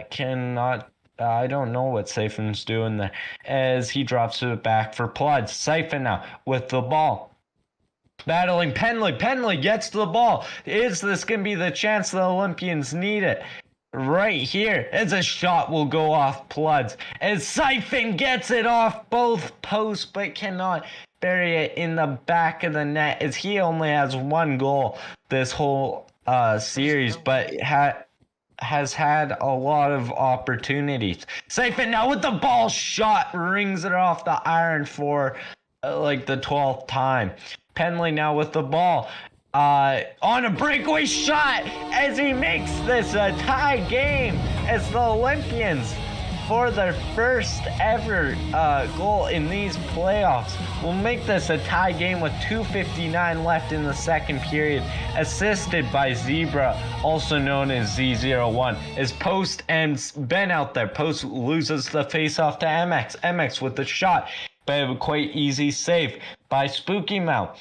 cannot. I don't know what Siphon's doing there as he drops it back for Pludge. Siphon now with the ball. Battling Penley. Penley gets the ball. Is this going to be the chance the Olympians need it? Right here, as a shot will go off Pludge. As Siphon gets it off both posts, but cannot bury it in the back of the net, as he only has one goal this whole series, but has had a lot of opportunities. Siphon now with the ball shot, rings it off the iron for like the 12th time. Penley now with the ball on a breakaway shot as he makes this a tie game as the Olympians, for their first ever goal in these playoffs, will make this a tie game with 2:59 left in the second period, assisted by Zebra, also known as Z01, as Post and Ben out there. Post loses the face-off to MX. MX with the shot, but a quite easy save by Spooky Mouth.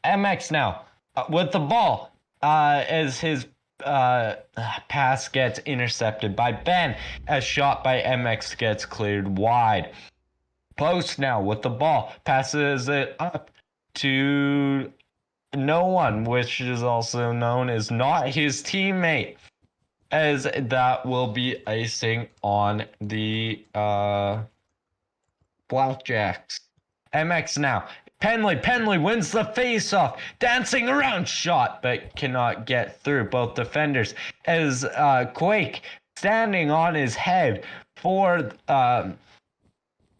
MX now with the ball as his pass gets intercepted by Ben, as shot by MX gets cleared wide. Post now with the ball, passes it up to no one, which is also known as not his teammate, as that will be icing on the Blackjacks. MX now. Penley wins the face-off, dancing around shot, but cannot get through both defenders, as Quake standing on his head for the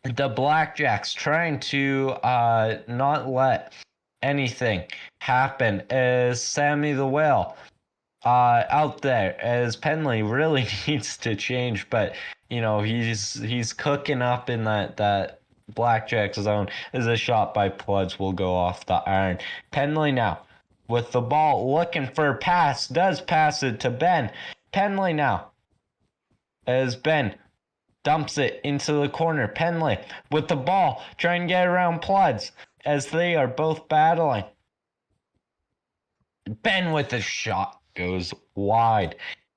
Blackjacks, trying to not let anything happen, as Sammy the Whale out there, as Penley really needs to change, but you know, he's cooking up in that Blackjack zone, as a shot by Pludge will go off the iron. Penley now with the ball, looking for a pass, does pass it to Ben. Penley now as Ben dumps it into the corner. Penley with the ball, trying to get around Pludge as they are both battling. Ben with the shot goes wide.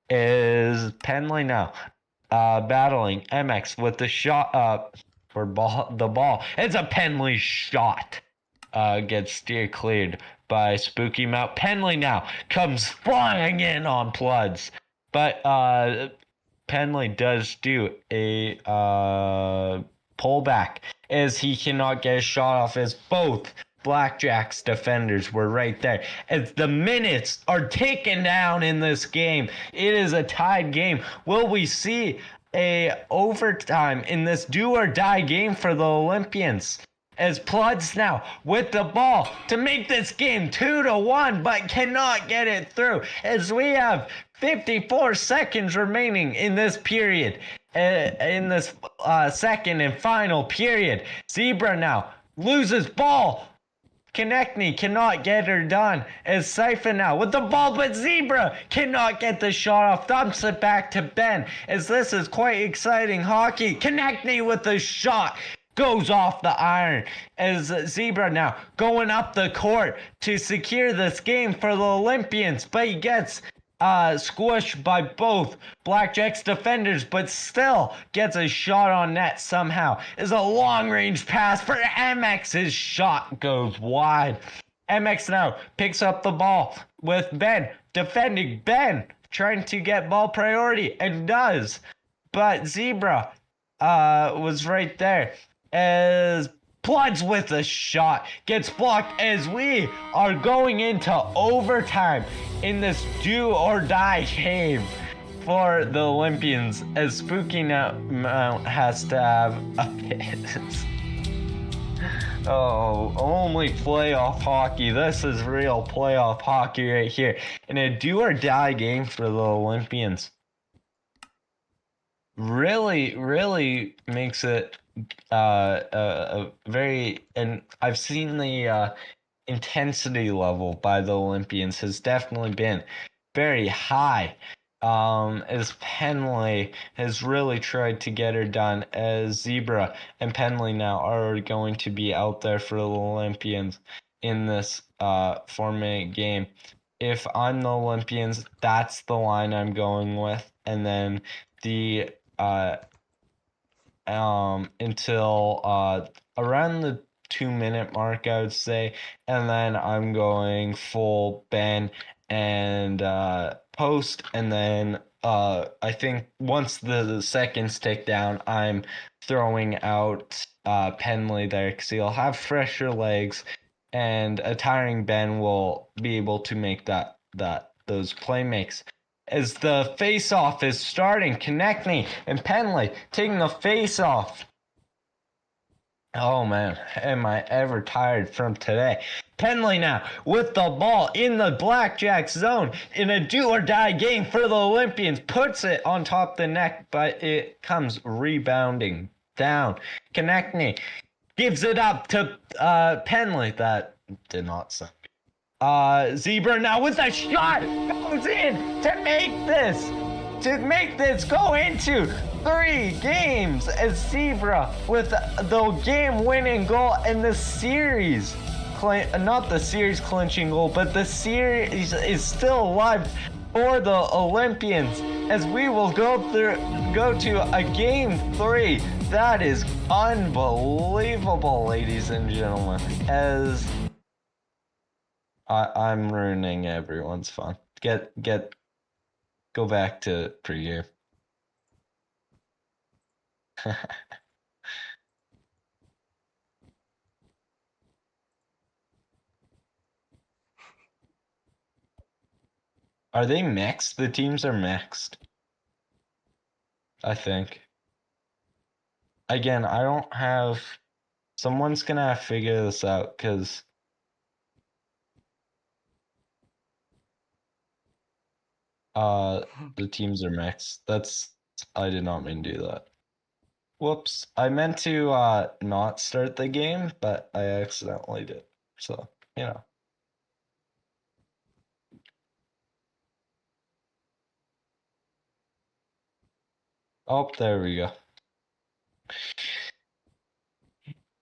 Is Penley now battling MX with the shot for the ball. It's a Penley shot. Gets steer cleared by Spooky Mount. Penley now comes flying in on Pludge, but Penley does do a pullback, as he cannot get a shot off, as both Blackjack's defenders were right there. As the minutes are taken down in this game, it is a tied game. Will we see a overtime in this do or die game for the Olympians? As Pludge now with the ball to make this game 2-1, but cannot get it through, as we have 54 seconds remaining in this period, in this second and final period. Zebra now loses ball. Konechny cannot get her done, as Siphon now with the ball, but Zebra cannot get the shot off, dumps it back to Ben, as this is quite exciting hockey. Konechny with the shot goes off the iron, as Zebra now going up the court to secure this game for the Olympians, but he gets squished by both Blackjack's defenders, but still gets a shot on net somehow. Is a long-range pass for MX. His shot goes wide. MX now picks up the ball with Ben, defending Ben, trying to get ball priority, and does. But Zebra was right there, as Pludge with a shot gets blocked, as we are going into overtime in this do or die game for the Olympians, as Spooky Mount has to have a piss. Oh, only playoff hockey. This is real playoff hockey right here. In a do or die game for the Olympians. Really makes it a very, and I've seen the intensity level by the Olympians has definitely been very high, as Penley has really tried to get her done, as Zebra and Penley now are going to be out there for the Olympians in this 4-minute game. If I'm the Olympians, that's the line I'm going with. And then the until around the 2-minute mark, I would say, and then I'm going full Ben and post, and then I think once the seconds tick down, I'm throwing out Penley there because he'll have fresher legs, and a tiring Ben will be able to make those play makes. As the face-off is starting, Konechny and Penley taking the face-off. Oh man, am I ever tired from today. Penley now with the ball in the Blackjack zone in a do-or-die game for the Olympians. Puts it on top of the net, but it comes rebounding down. Konechny gives it up to Penley. That did not sound good. Zebra now with a shot goes in to make this go into 3 games as Zebra with the game-winning goal and the series, not the series clinching goal, but the series is still alive for the Olympians as we will go to a game 3. That is unbelievable, ladies and gentlemen, as I'm ruining everyone's fun. Go back to preview. Are they mixed? The teams are mixed, I think. Again, I don't have... Someone's gonna have to figure this out, because... the teams are mixed. I did not mean to do that. Whoops. I meant to not start the game, but I accidentally did. So, you know. Oh, there we go.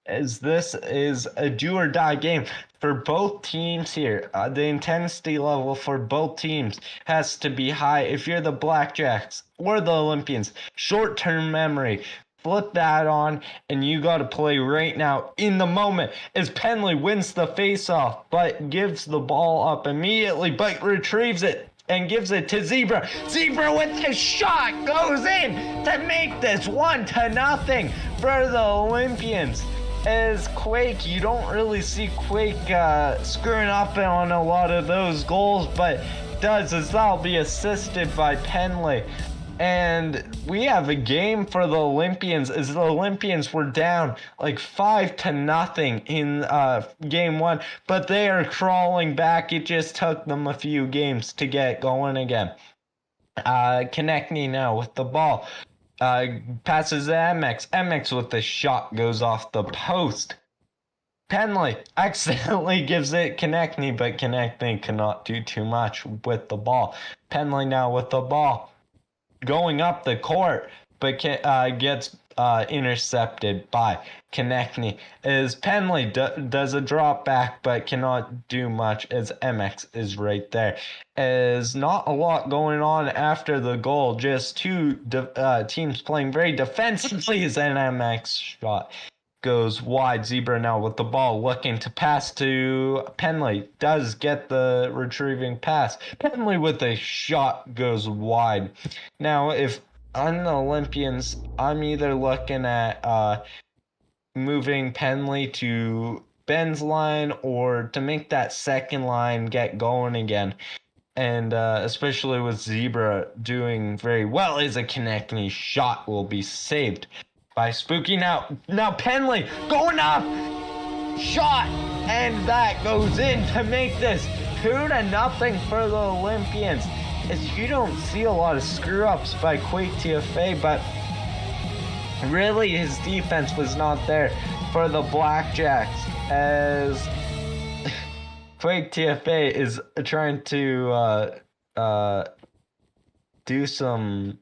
As this is a do-or-die game for both teams here. The intensity level for both teams has to be high. If you're the Blackjacks or the Olympians, short-term memory, flip that on, and you got to play right now in the moment as Penley wins the face-off, but gives the ball up immediately, but retrieves it and gives it to Zebra. Zebra with the shot goes in to make this 1-0 for the Olympians. As Quake, you don't really see Quake screwing up on a lot of those goals, but does, as that'll be assisted by Penley. And we have a game for the Olympians, as the Olympians were down like 5-0 in game 1, but they are crawling back. It just took them a few games to get going again. Konechny now with the ball. Passes to MX. MX with the shot goes off the post. Penley accidentally gives it Konechny, but Konechny cannot do too much with the ball. Penley now with the ball. Going up the court, but gets intercepted by Konechny. As Penley does a drop back, but cannot do much as MX is right there. As not a lot going on after the goal, just 2 teams playing very defensively as an MX shot goes wide. Zebra now with the ball looking to pass to Penley. Does get the retrieving pass. Penley with a shot goes wide. Now, if I'm the Olympians, I'm either looking at moving Penley to Ben's line or to make that second line get going again. And especially with Zebra doing very well, as a Konechny shot will be saved by Spooky. Now Penley going up, shot, and that goes in to make this 2-0 for the Olympians. As you don't see a lot of screw-ups by Quake TFA, but really his defense was not there for the Blackjacks, as Quake TFA is trying to do some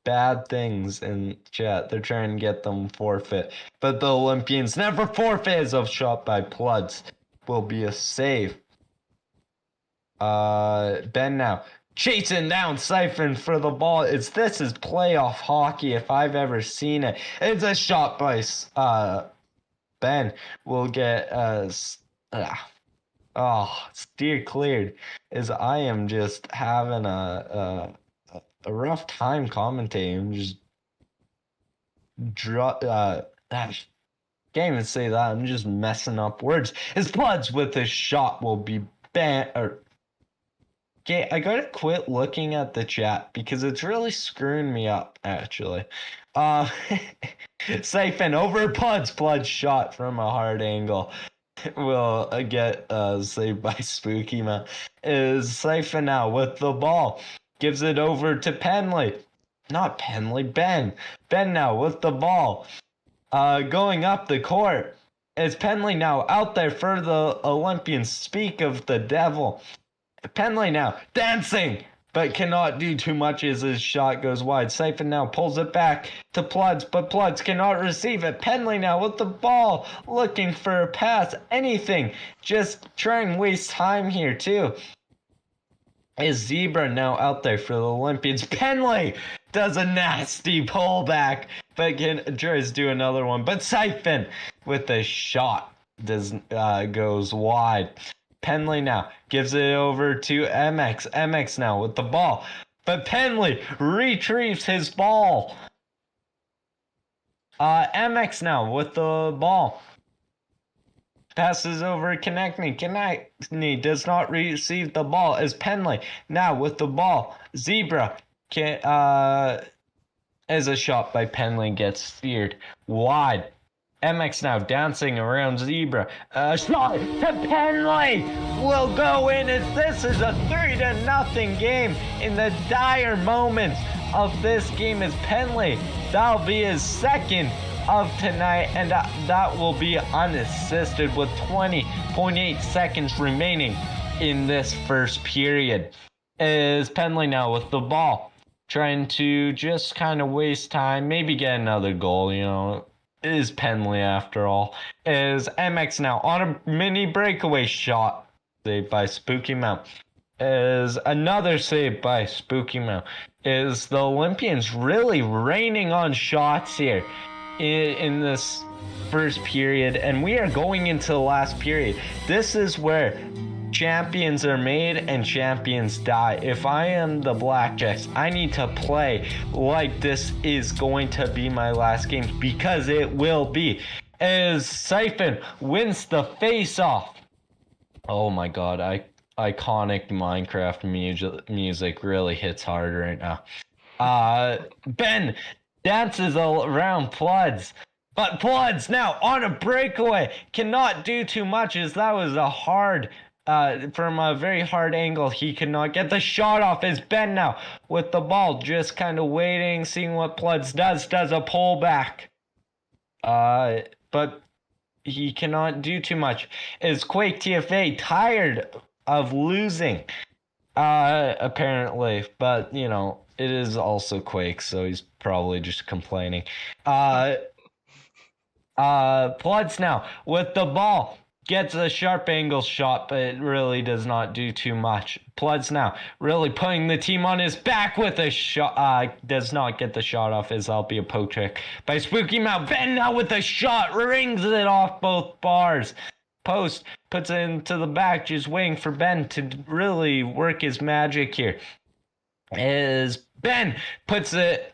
bad things in chat. They're trying to get them forfeit, but the Olympians never forfeit, as a shot by Pluds will be a save. Ben now chasing down Siphon for the ball. This is playoff hockey if I've ever seen it. It's a shot by Ben. Will get steer cleared. As I am just having a rough time commentating. Just can't even say that. I'm just messing up words. His Bloods with his shot will be banned. Okay, I gotta quit looking at the chat because it's really screwing me up, actually. Siphon over Pluds. Pluds shot from a hard angle. Will get saved by Spooky Man. Is Siphon now with the ball. Gives it over to Penley. Not Penley, Ben. Ben now with the ball. Going up the court. Is Penley now out there for the Olympians? Speak of the devil. Penley now dancing, but cannot do too much as his shot goes wide. Siphon now pulls it back to Pluds, but Pluds cannot receive it. Penley now with the ball, looking for a pass, anything. Just try and waste time here too. Is Zebra now out there for the Olympians? Penley does a nasty pullback, but tries to do another one. But Siphon with a shot goes wide. Penley now gives it over to MX. MX now with the ball. But Penley retrieves his ball. MX now with the ball. Passes over Konechny. Konechny does not receive the ball as Penley now with the ball. Zebra as a shot by Penley gets steered wide. MX now dancing around Zebra. Shot to Penley will go in as this is a 3-0 game in the dire moments of this game as Penley. That'll be his second of tonight, and that will be unassisted with 20.8 seconds remaining in this first period. Is Penley now with the ball, trying to just kind of waste time, maybe get another goal, It is Penley after all. Is MX now on a mini breakaway shot saved by Spooky Mount. Is another save by Spooky Mount. Is the Olympians really raining on shots here in this first period, and we are going into the last period. This is where champions are made and champions die. If I am the Blackjacks, I need to play like this is going to be my last game, because it will be. As Siphon wins the face-off. Oh my god, iconic Minecraft music really hits hard right now. Ben dances around Pluds. But Pluds now on a breakaway cannot do too much, as that was a hard from a very hard angle. He could not get the shot off. As Ben now with the ball, just kind of waiting, seeing what Pluds does a pullback. But he cannot do too much. Is Quake TFA tired of losing? Apparently, but it is also Quake, so he's probably just complaining. Pluds now with the ball. Gets a sharp angle shot, but it really does not do too much. Pluds now really putting the team on his back with a shot. Does not get the shot off, as that'll be a poke trick by Spooky Mount. Ben now with a shot, rings it off both bars. Post puts it into the back, just waiting for Ben to really work his magic here. As Ben puts it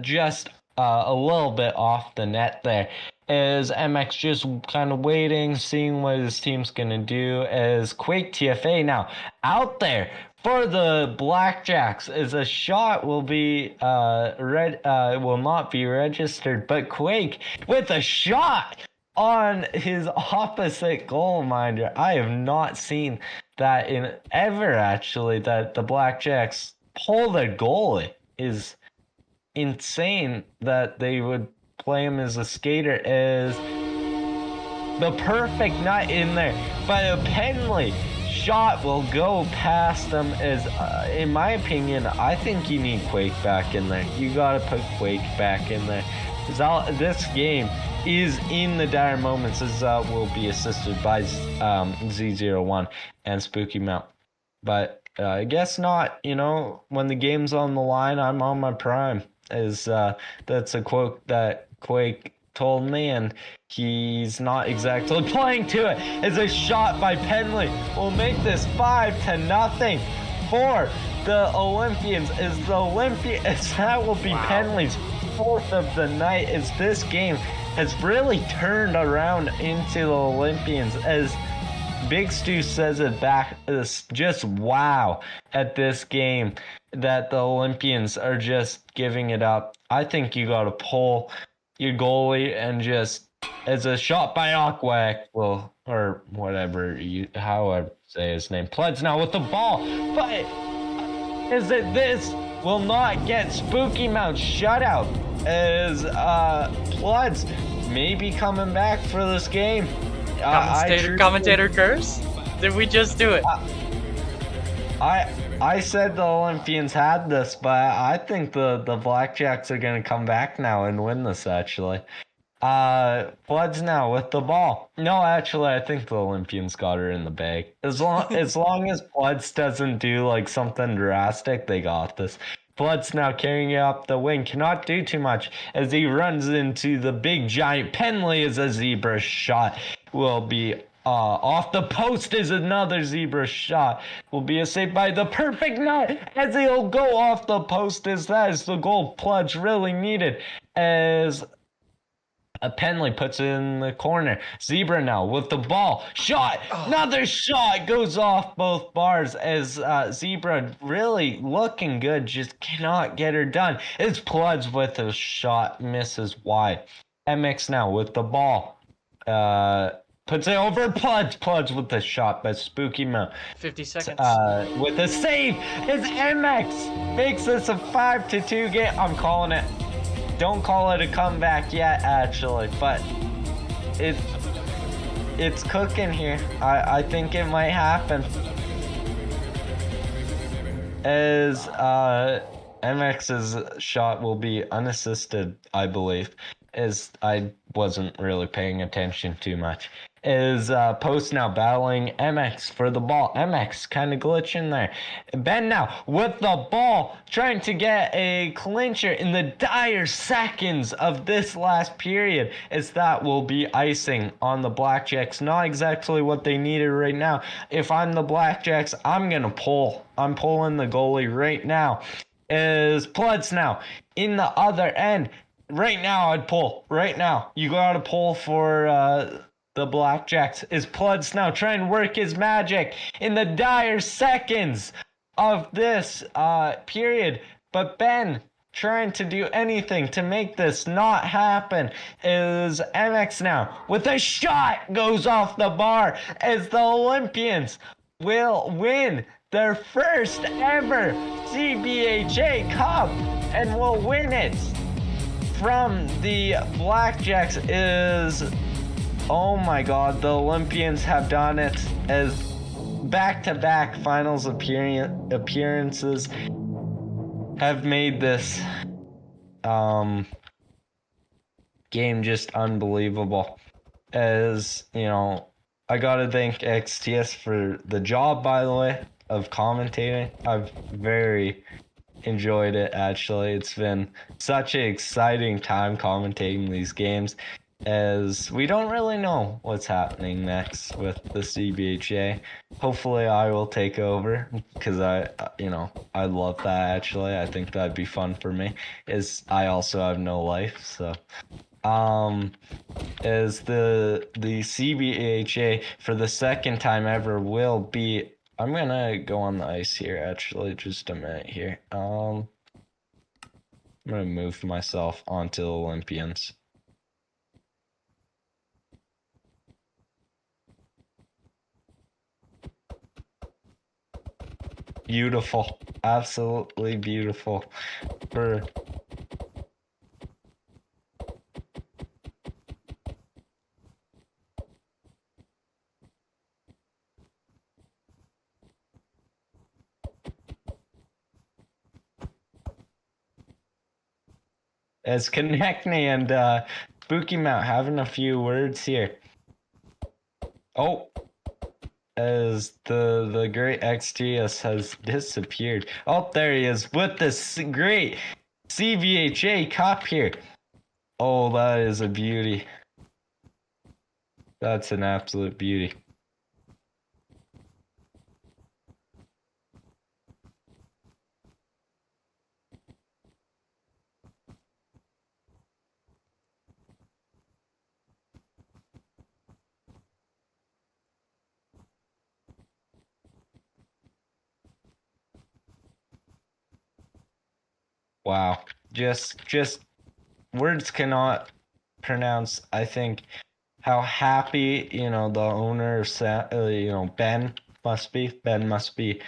just a little bit off the net there. Is MX just kind of waiting, seeing what his team's gonna do. As Quake TFA now out there for the Blackjacks, as a shot will be will not be registered, but Quake with a shot on his opposite goal minder. I have not seen that in ever, actually, that the Blackjacks pull their goalie. Is insane that they would play him as a skater. Is the perfect nut in there, but a Penley shot will go past them. As in my opinion, I think you need Quake back in there. You gotta put Quake back in there. This game is in the dire moments, as will be assisted by Z01 and Spooky Mount. But I guess not. You know, when the game's on the line, I'm on my prime. That's a quote that Quake told me, and he's not exactly playing to it. As a shot by Penley will make this 5-0 for the Olympians. That will be Penley's fourth of the night. As this game has really turned around into the Olympians, as Big Stu says it back, is just wow at this game that the Olympians are just giving it up. I think you got to pull your goalie and just, as a shot by Aquac, well, or whatever however say his name, Pled's now with the ball, but is that this will not get Spooky Mount shutout, as Plud's may be coming back for this game. Commentator curse? Did we just do it? I said the Olympians had this, but I think the Blackjacks are gonna come back now and win this actually. Floods now with the ball. No, actually, I think the Olympians got her in the bag. As long as Floods doesn't do like something drastic, they got this. Floods now carrying it up the wing, cannot do too much as he runs into the big giant Penley. As a zebra shot will be off the post, is another zebra shot. Will be a save by the perfect nut as he'll go off the post, as that is the goal Pludge really needed. As Penley puts it in the corner. Zebra now with the ball. Shot! Another shot goes off both bars as Zebra really looking good, just cannot get her done. It's Pludge with a shot, misses wide. MX now with the ball. Puts it over Pludge with the shot, but Spooky Mount 50 seconds. With a save. It's MX makes this a 5-2 game. I'm calling it. Don't call it a comeback yet, actually, but it's cooking here. I think it might happen. As MX's shot will be unassisted, I believe, as I wasn't really paying attention too much. Is Post now battling MX for the ball. MX kind of glitching there. Ben now with the ball, trying to get a clincher in the dire seconds of this last period, as that will be icing on the Blackjacks. Not exactly what they needed right now. If I'm the Blackjacks, I'm gonna pull. I'm pulling the goalie right now. Is Plutz now in the other end. Right now, I'd pull. Right now. You gotta pull for the Blackjacks. Is Plud's now trying to work his magic in the dire seconds of this period. But Ben trying to do anything to make this not happen. Is MX now with a shot goes off the bar, as the Olympians will win their first ever CBHA Cup and will win it from the Blackjacks. Is, oh my God, the Olympians have done it, as back-to-back finals appearances have made this game just unbelievable. As, you know, I gotta thank XTS for the job, by the way, of commentating. I've very enjoyed it, actually. It's been such an exciting time commentating these games, as we don't really know what's happening next with the CBHA. Hopefully I will take over, because I love that, actually. I think that'd be fun for me, as I also have no life. So as the CBHA for the second time ever will be, I'm gonna go on the ice here, actually, just a minute here. I'm gonna move myself onto the Olympians. Beautiful, absolutely beautiful. As Konechny and Spooky Mount having a few words here. Oh, as the great XTS has disappeared. Oh, there he is with this great CVHA Cup here. Oh, that is a beauty. That's an absolute beauty. Wow. Just words cannot pronounce, I think, how happy, the owner of Ben must be. Ben must be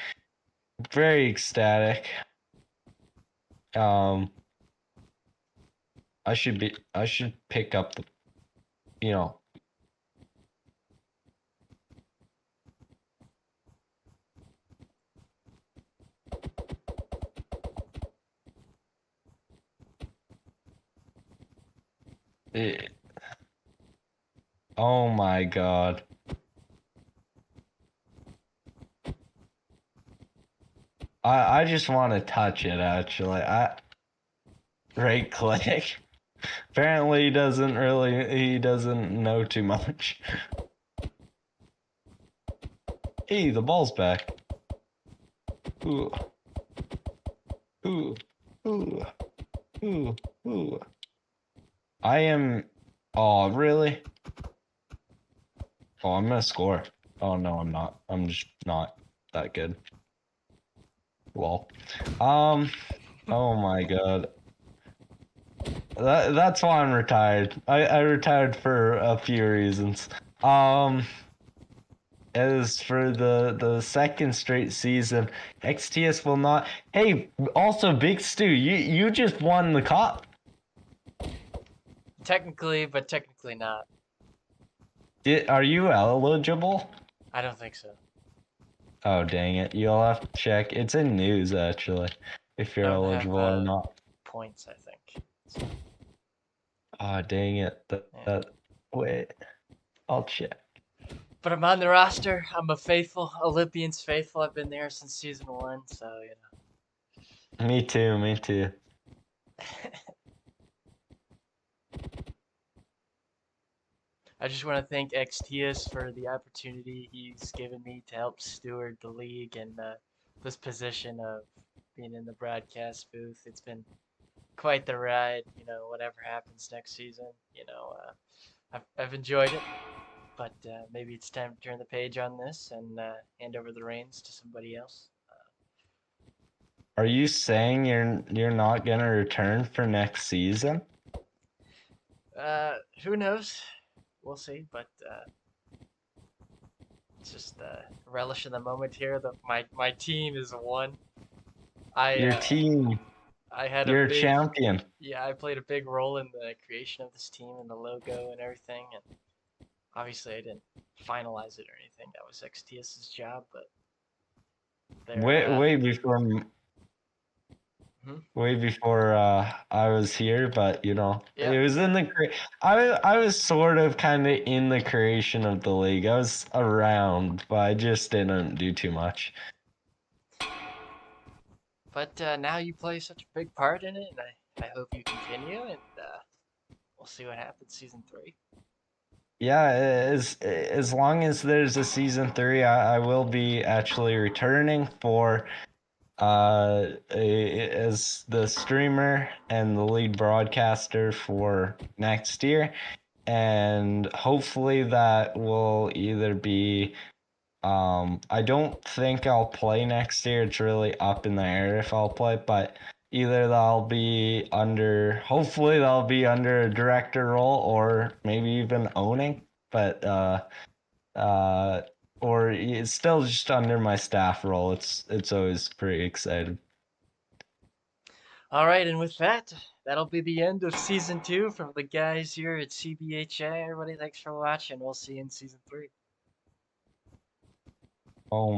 very ecstatic. I should pick up the, you know, eh, oh my God. I just want to touch it actually. Right click. Apparently he doesn't know too much. Hey, the ball's back. Ooh. Ooh. Ooh. Ooh. Ooh. I am. Oh, really? Oh, I'm gonna score. Oh no, I'm not. I'm just not that good. Lol. Oh my God. That's why I'm retired. I retired for a few reasons. As for the second straight season, XTS will not. Hey, also Big Stu, you just won the cup. Technically, but technically not. Are you eligible? I don't think so. Oh dang it! You'll have to check. It's in news actually, if you're Don't have, eligible or not. Points, I think. So, Oh dang it! Wait, I'll check. but I'm on the roster. I'm a faithful Olympians faithful. I've been there since season 1, so Me too. Me too. I just want to thank XTS for the opportunity he's given me to help steward the league and this position of being in the broadcast booth. It's been quite the ride. Whatever happens next season, I've enjoyed it. But maybe it's time to turn the page on this and hand over the reins to somebody else. Are you saying you're not gonna return for next season? Who knows? We'll see. But it's just relish in the moment here. That my team is won. Your team. I had You're a a big champion. Yeah. I played a big role in the creation of this team and the logo and everything. And obviously, I didn't finalize it or anything. That was XTS's job. But Way before. Hmm? Way before I was here, but it was in the I was sort of kind of in the creation of the league. I was around, but I just didn't do too much. But now you play such a big part in it, and I hope you continue, and we'll see what happens season 3. Yeah, as long as there's a season 3, I will be actually returning for as the streamer and the lead broadcaster for next year, and hopefully that will either be I don't think I'll play next year. It's really up in the air if I'll play, but either hopefully that'll be under a director role or maybe even owning, but or it's still just under my staff role. It's always pretty exciting. All right, and with that, that'll be the end of season 2 from the guys here at CBHA. Everybody, thanks for watching. We'll see you in season 3. Oh